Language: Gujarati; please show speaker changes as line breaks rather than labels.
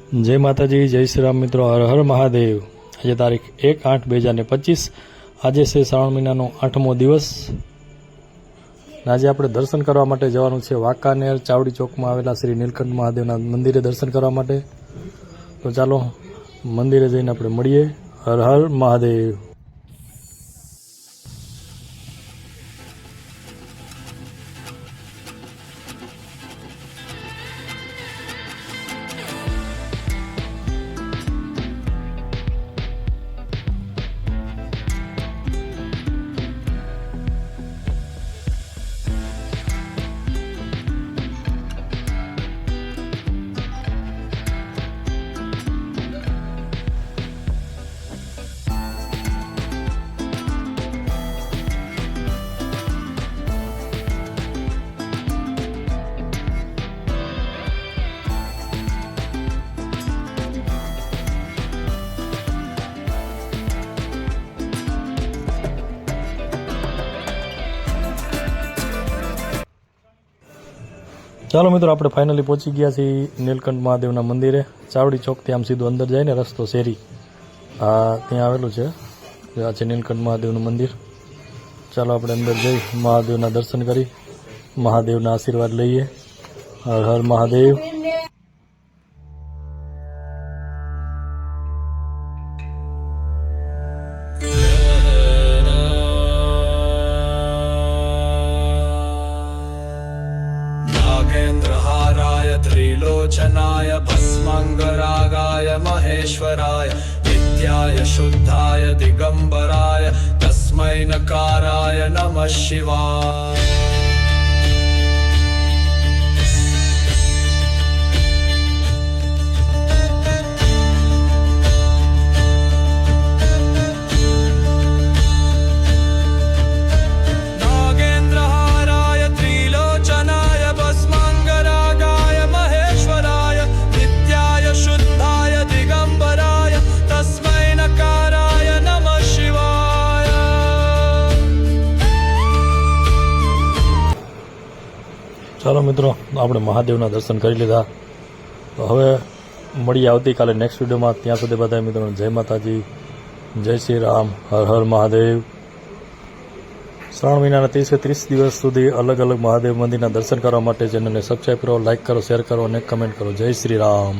जय माताजी, जय श्री राम। मित्रों, हर हर महादेव। आज तारीख 1/8/2025। आज से श्रावण महीनानो 8मो दिवस। आज आपणे दर्शन करवा माटे जवानुं छे वांकानेर चावड़ी चौक में आवेला श्री नीलकंठ महादेवना मंदिरे दर्शन करवा माटे। तो चालो मंदिरे जईने आपणे मळीए। हर हर महादेव। ચાલો મિત્રો, આપણે ફાઇનલી પહોંચી ગયા છીએ નીલકંઠ મહાદેવના મંદિરે। ચાવડી ચોકથી આમ સીધું અંદર જાય ને રસ્તો શેરી ત્યાં આવેલું છે। આ છે નીલકંઠ મહાદેવનું મંદિર। ચાલો આપણે અંદર જઈ મહાદેવના દર્શન કરી મહાદેવના આશીર્વાદ લઈએ। હર હર મહાદેવ।
नागेन्द्रहाराय त्रिलोचनाय भस्मांगरागाय महेश्वराय नित्याय शुद्धाय दिगंबराय तस्मै नकाराय नमः शिवाय।
ચાલો મિત્રો, આપણે મહાદેવના દર્શન કરી લીધા। તો હવે મળીએ આવતીકાલે નેક્સ્ટ વિડીયોમાં। ત્યાં સુધી બધા મિત્રોને જય માતાજી, જય શ્રી રામ, હર હર મહાદેવ। શ્રાવણ મહિનાના 30 કે 30 દિવસ સુધી અલગ અલગ મહાદેવ મંદિરના દર્શન કરવા માટે ચેનલને સબસ્ક્રાઈબ કરો, લાઇક કરો, શેર કરો અને કમેન્ટ કરો। જય શ્રી રામ।